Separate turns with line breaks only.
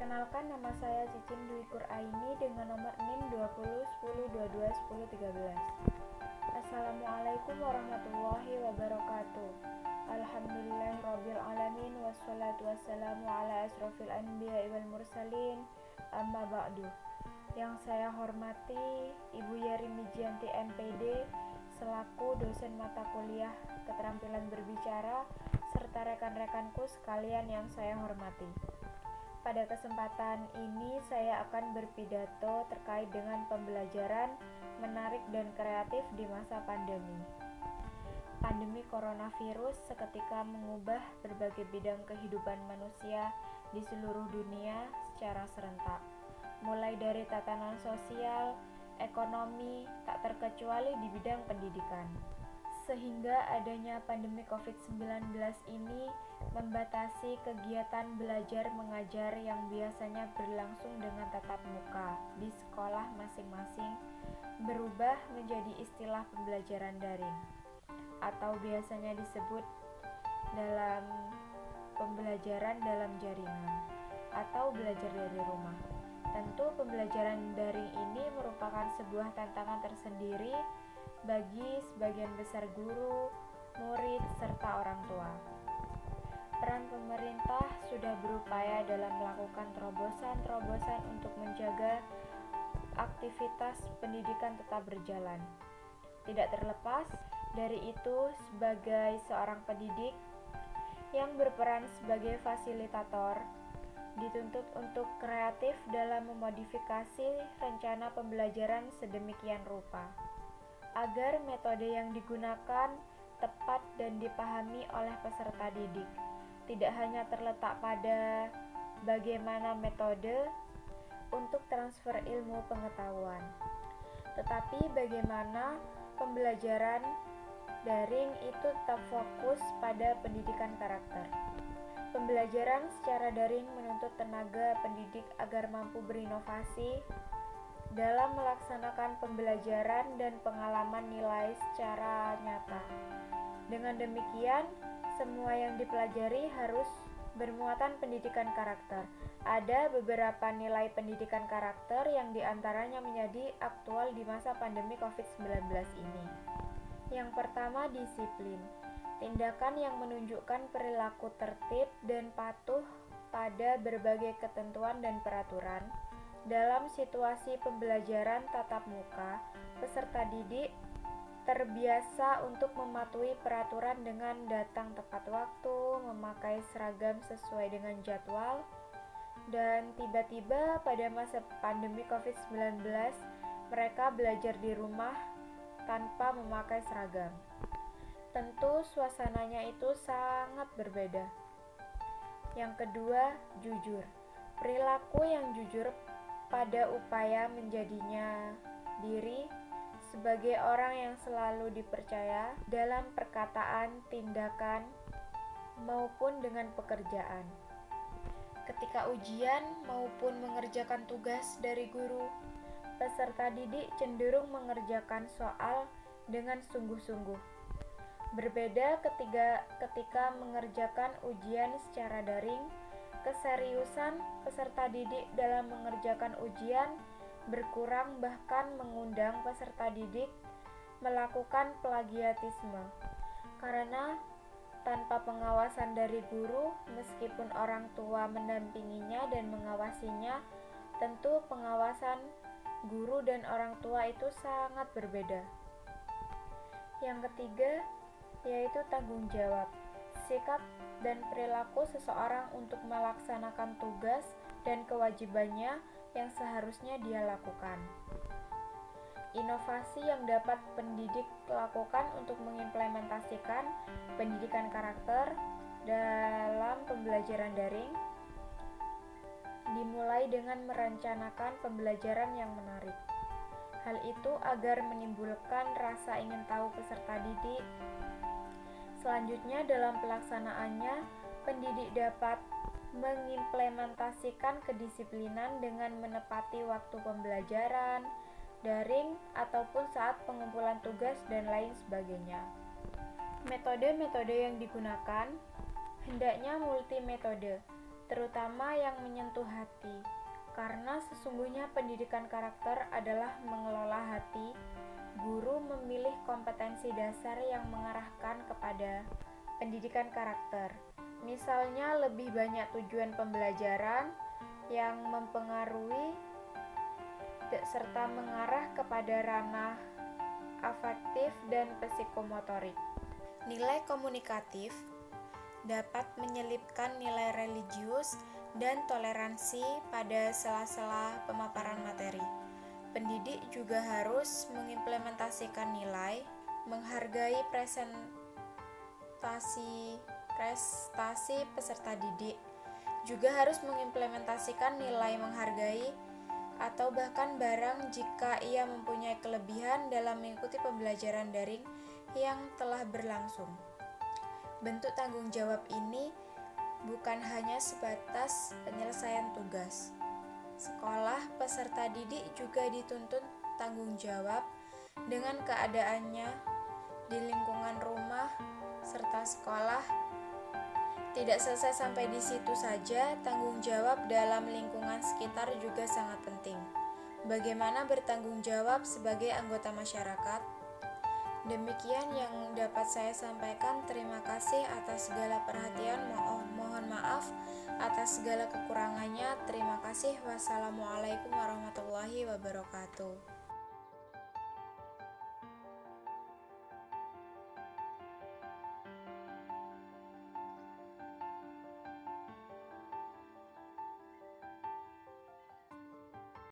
Perkenalkan, nama saya Cicin Dwi Quraini dengan nomor NIM 2010221013. Assalamualaikum warahmatullahi wabarakatuh. Alhamdulillahirabbil alamin wassalatu wassalamu ala asrofil anbiya'i wal mursalin. Amma ba'du. Yang saya hormati Ibu Yeri Mijianti MPD selaku dosen mata kuliah keterampilan berbicara serta rekan-rekanku sekalian yang saya hormati. Pada kesempatan ini saya akan berpidato terkait dengan pembelajaran menarik dan kreatif di masa pandemi. Pandemi coronavirus seketika mengubah berbagai bidang kehidupan manusia di seluruh dunia secara serentak. Mulai dari tatanan sosial, ekonomi, tak terkecuali di bidang pendidikan. Sehingga adanya pandemi COVID-19 ini membatasi kegiatan belajar mengajar yang biasanya berlangsung dengan tatap muka di sekolah masing-masing berubah menjadi istilah pembelajaran daring atau biasanya disebut dalam pembelajaran dalam jaringan atau belajar dari rumah. Tentu pembelajaran daring ini merupakan sebuah tantangan tersendiri bagi sebagian besar guru, murid, serta orang tua. Peran pemerintah sudah berupaya dalam melakukan terobosan-terobosan untuk menjaga aktivitas pendidikan tetap berjalan. Tidak terlepas dari itu, sebagai seorang pendidik yang berperan sebagai fasilitator, dituntut untuk kreatif dalam memodifikasi rencana pembelajaran sedemikian rupa, agar metode yang digunakan tepat dan dipahami oleh peserta didik. Tidak hanya terletak pada bagaimana metode untuk transfer ilmu pengetahuan, tetapi bagaimana pembelajaran daring itu tetap fokus pada pendidikan karakter. Pembelajaran secara daring menuntut tenaga pendidik agar mampu berinovasi dalam melaksanakan pembelajaran dan pengalaman nilai secara nyata. Dengan demikian, semua yang dipelajari harus bermuatan pendidikan karakter. Ada beberapa nilai pendidikan karakter yang diantaranya menjadi aktual di masa pandemi COVID-19 ini. Yang pertama, disiplin. Tindakan yang menunjukkan perilaku tertib dan patuh pada berbagai ketentuan dan peraturan. Dalam situasi pembelajaran tatap muka, peserta didik terbiasa untuk mematuhi peraturan dengan datang tepat waktu, memakai seragam sesuai dengan jadwal, dan tiba-tiba pada masa pandemi COVID-19, mereka belajar di rumah tanpa memakai seragam. Tentu suasananya itu sangat berbeda. Yang kedua, jujur. Perilaku yang jujur pada upaya menjadinya diri sebagai orang yang selalu dipercaya dalam perkataan, tindakan, maupun dengan pekerjaan. Ketika ujian maupun mengerjakan tugas dari guru, peserta didik cenderung mengerjakan soal dengan sungguh-sungguh. Berbeda ketika mengerjakan ujian secara daring, keseriusan peserta didik dalam mengerjakan ujian berkurang, bahkan mengundang peserta didik melakukan plagiatisme. Karena tanpa pengawasan dari guru, meskipun orang tua mendampinginya dan mengawasinya, tentu pengawasan guru dan orang tua itu sangat berbeda. Yang ketiga, yaitu tanggung jawab. Sikap dan perilaku seseorang untuk melaksanakan tugas dan kewajibannya yang seharusnya dia lakukan. Inovasi yang dapat pendidik lakukan untuk mengimplementasikan pendidikan karakter dalam pembelajaran daring dimulai dengan merencanakan pembelajaran yang menarik. Hal itu agar menimbulkan rasa ingin tahu peserta didik. Selanjutnya, dalam pelaksanaannya, pendidik dapat mengimplementasikan kedisiplinan dengan menepati waktu pembelajaran daring ataupun saat pengumpulan tugas dan lain sebagainya. Metode-metode yang digunakan hendaknya multimetode. terutama yang menyentuh hati, karena sesungguhnya pendidikan karakter adalah mengelola hati. Guru memilih kompetensi dasar yang mengarahkan kepada pendidikan karakter. Misalnya lebih banyak tujuan pembelajaran yang mempengaruhi serta mengarah kepada ranah afektif dan psikomotorik. Nilai komunikatif dapat menyelipkan nilai religius dan toleransi pada sela-sela pemaparan materi. Pendidik juga harus mengimplementasikan nilai, menghargai prestasi peserta didik, juga harus mengimplementasikan nilai menghargai atau bahkan barang jika ia mempunyai kelebihan dalam mengikuti pembelajaran daring yang telah berlangsung. Bentuk tanggung jawab ini bukan hanya sebatas penyelesaian tugas. Sekolah peserta didik juga dituntut tanggung jawab dengan keadaannya di lingkungan rumah serta sekolah. Tidak selesai sampai di situ saja, tanggung jawab dalam lingkungan sekitar juga sangat penting. Bagaimana bertanggung jawab sebagai anggota masyarakat? Demikian yang dapat saya sampaikan. Terima kasih atas segala perhatian. Mohon maaf atas segala kekurangannya. Terima kasih. Wassalamualaikum warahmatullahi wabarakatuh.